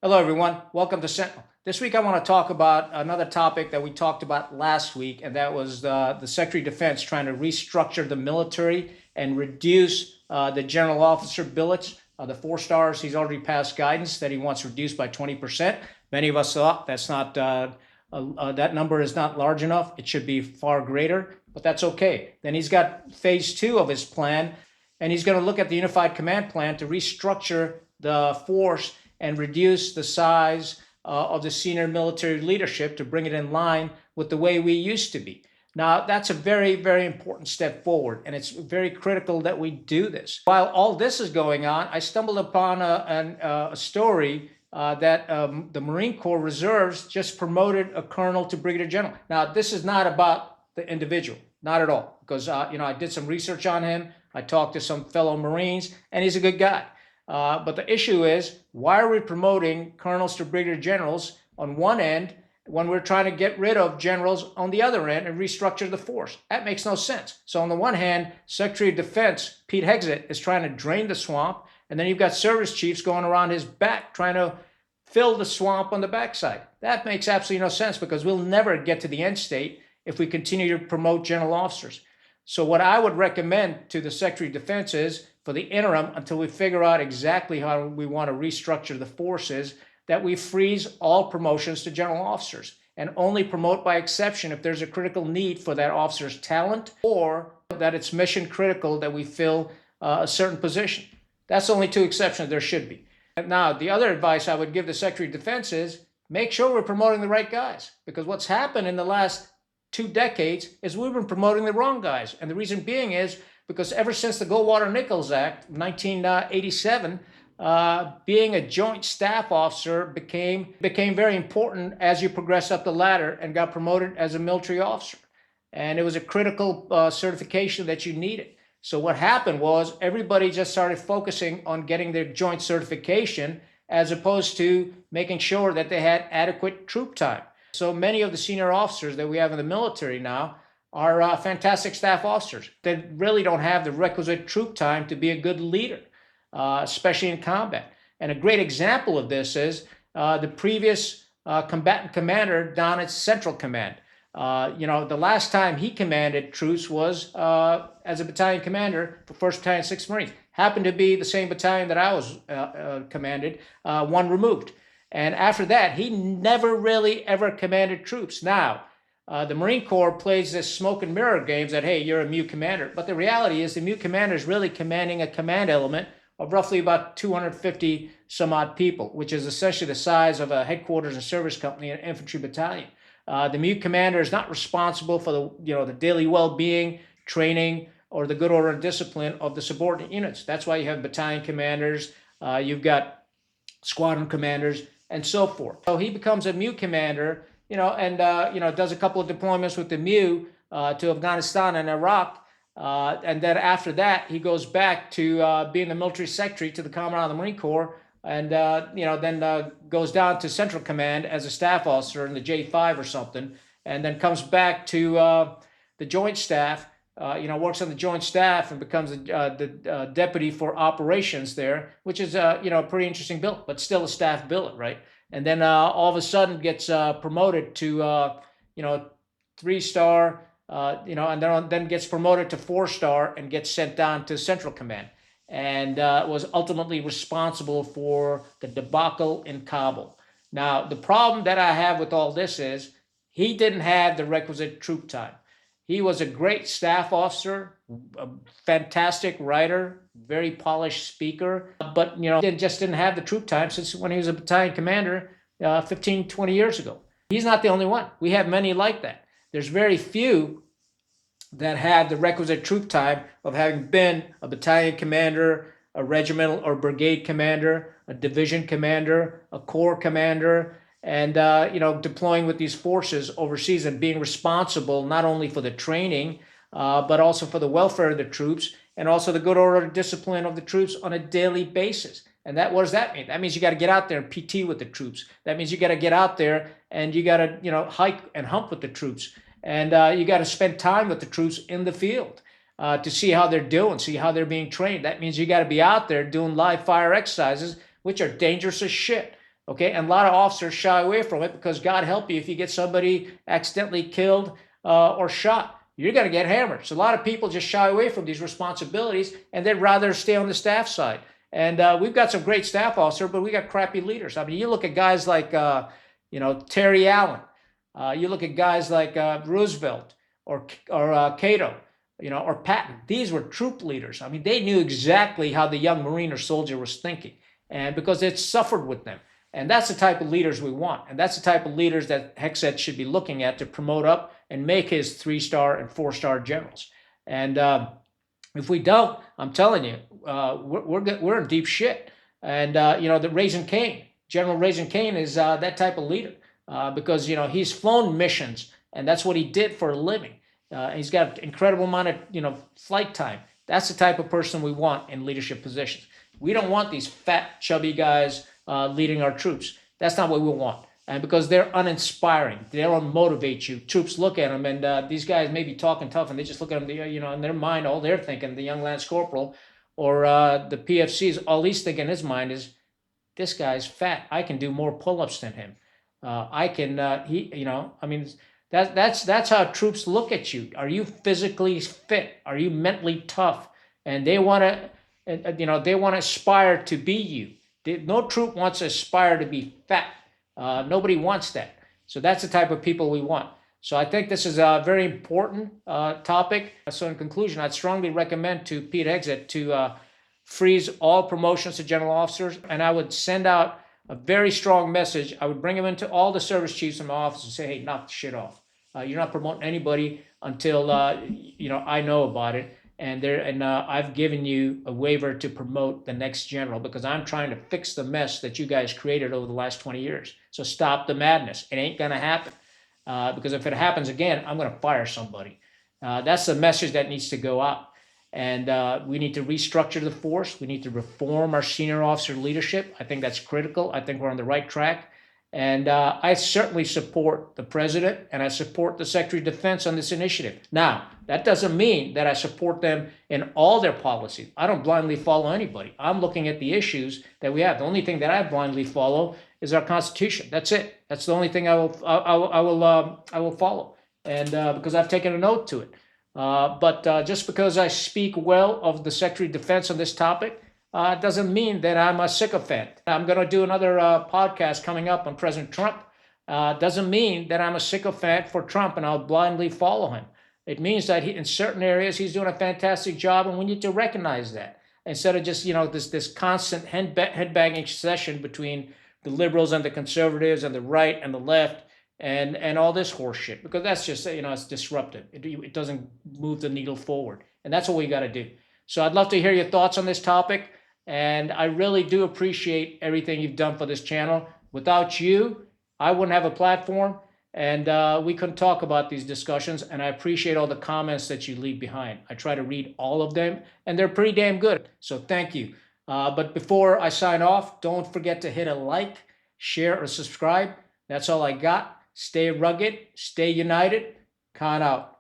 Hello, everyone. Welcome to Sentinel. This week, I want to talk about another topic that we talked about last week, and that was the Secretary of Defense trying to restructure the military and reduce the general officer billets. The 4 stars, he's already passed guidance that he wants reduced by 20%. Many of us thought that number is not large enough. It should be far greater, but that's okay. Then he's got phase 2 of his plan, and he's going to look at the Unified Command Plan to restructure the force and reduce the size of the senior military leadership to bring it in line with the way we used to be. Now, that's a very, very important step forward, and it's very critical that we do this. While all this is going on, I stumbled upon a story that the Marine Corps Reserves just promoted a colonel to Brigadier General. Now, this is not about the individual, not at all, because I did some research on him. I talked to some fellow Marines, and he's a good guy. But the issue is, why are we promoting colonels to brigadier generals on one end when we're trying to get rid of generals on the other end and restructure the force? That makes no sense. So on the one hand, Secretary of Defense Pete Hegseth is trying to drain the swamp, and then you've got service chiefs going around his back trying to fill the swamp on the backside. That makes absolutely no sense, because we'll never get to the end state if we continue to promote general officers. So what I would recommend to the Secretary of Defense is, for the interim, until we figure out exactly how we want to restructure the forces, that we freeze all promotions to general officers and only promote by exception if there's a critical need for that officer's talent, or that it's mission critical that we fill a certain position. That's only 2 exceptions there should be. Now, the other advice I would give the Secretary of Defense is, make sure we're promoting the right guys, because what's happened in the last 2 decades is we've been promoting the wrong guys. And the reason being is because ever since the Goldwater-Nichols Act, 1987, being a joint staff officer became very important as you progress up the ladder and got promoted as a military officer. And it was a critical certification that you needed. So what happened was everybody just started focusing on getting their joint certification as opposed to making sure that they had adequate troop time. So many of the senior officers that we have in the military now are fantastic staff officers that really don't have the requisite troop time to be a good leader, especially in combat. And a great example of this is the previous combatant commander down at Central Command. The last time he commanded troops was as a battalion commander for 1st Battalion, 6th Marines. Happened to be the same battalion that I was commanded, one removed. And after that, he never really ever commanded troops. Now, the Marine Corps plays this smoke and mirror games that, hey, you're a MU commander. But the reality is the MU commander is really commanding a command element of roughly about 250 some odd people, which is essentially the size of a headquarters and service company and infantry battalion. The MU commander is not responsible for the daily well-being, training, or the good order and discipline of the subordinate units. That's why you have battalion commanders, you've got squadron commanders, and so forth. So he becomes a MU commander, and does a couple of deployments with the MU to Afghanistan and Iraq. And then after that, he goes back to being the military secretary to the Commandant of the Marine Corps, and then goes down to Central Command as a staff officer in the J5 or something, and then comes back to the Joint Staff, works on the Joint Staff and becomes the deputy for operations there, which is a pretty interesting billet, but still a staff billet, right? And then all of a sudden gets promoted to 3-star, and then gets promoted to 4-star and gets sent down to Central Command, and was ultimately responsible for the debacle in Kabul. Now, the problem that I have with all this is he didn't have the requisite troop time. He was a great staff officer, a fantastic writer, very polished speaker, but just didn't have the troop time since when he was a battalion commander 15, 20 years ago. He's not the only one. We have many like that. There's very few that have the requisite troop time of having been a battalion commander, a regimental or brigade commander, a division commander, a corps commander, and deploying with these forces overseas and being responsible not only for the training, but also for the welfare of the troops and also the good order and discipline of the troops on a daily basis. And what does that mean? That means you got to get out there and PT with the troops. That means you got to get out there and you got to hike and hump with the troops, and you got to spend time with the troops in the field to see how they're doing, see how they're being trained. That means you got to be out there doing live fire exercises, which are dangerous as shit. Okay, and a lot of officers shy away from it because God help you if you get somebody accidentally killed or shot. You're going to get hammered. So a lot of people just shy away from these responsibilities and they'd rather stay on the staff side. And we've got some great staff officers, but we got crappy leaders. I mean, you look at guys like, Terry Allen. You look at guys like Roosevelt or Cato, or Patton. These were troop leaders. I mean, they knew exactly how the young Marine or soldier was thinking, and because it suffered with them. And that's the type of leaders we want. And that's the type of leaders that Hexet should be looking at to promote up and make his 3-star and 4-star generals. And if we don't, I'm telling you, we're in deep shit. And, the Raising Cane, General Raising Cane is that type of leader because, he's flown missions and that's what he did for a living. He's got an incredible amount of, flight time. That's the type of person we want in leadership positions. We don't want these fat, chubby guys leading our troops. That's not what we want. And because they're uninspiring, they don't motivate you. Troops look at them, and these guys may be talking tough, and they just look at them, in their mind, all they're thinking, the young Lance Corporal or the PFCs, all he's thinking in his mind is, this guy's fat. I can do more pull-ups than him. I can, that's how troops look at you. Are you physically fit? Are you mentally tough? And they want to aspire to be you. No troop wants to aspire to be fat. Nobody wants that. So that's the type of people we want. So I think this is a very important topic. So in conclusion, I'd strongly recommend to Pete Hexet to freeze all promotions to general officers, and I would send out a very strong message. I would bring him into all the service chiefs in my office and say, hey, knock the shit off. You're not promoting anybody until I know about it. And I've given you a waiver to promote the next general because I'm trying to fix the mess that you guys created over the last 20 years. So stop the madness. It ain't going to happen. Because if it happens again, I'm going to fire somebody. That's the message that needs to go out. And we need to restructure the force. We need to reform our senior officer leadership. I think that's critical. I think we're on the right track. And I certainly support the president and I support the Secretary of Defense on this initiative. Now, that doesn't mean that I support them in all their policies. I don't blindly follow anybody. I'm looking at the issues that we have. The only thing that I blindly follow is our Constitution. That's it. That's the only thing I will follow. And because I've taken an oath to it. But just because I speak well of the Secretary of Defense on this topic, doesn't mean that I'm a sycophant. I'm going to do another podcast coming up on President Trump. Doesn't mean that I'm a sycophant for Trump and I'll blindly follow him. It means that in certain areas he's doing a fantastic job, and we need to recognize that instead of just this constant headbanging session between the liberals and the conservatives and the right and the left and all this horse shit, because that's just it's disruptive. It doesn't move the needle forward, and that's what we got to do. So I'd love to hear your thoughts on this topic. And I really do appreciate everything you've done for this channel. Without you, I wouldn't have a platform, and we couldn't talk about these discussions. And I appreciate all the comments that you leave behind. I try to read all of them, and they're pretty damn good. So thank you. But before I sign off, don't forget to hit a like, share, or subscribe. That's all I got. Stay rugged, stay united. Con out.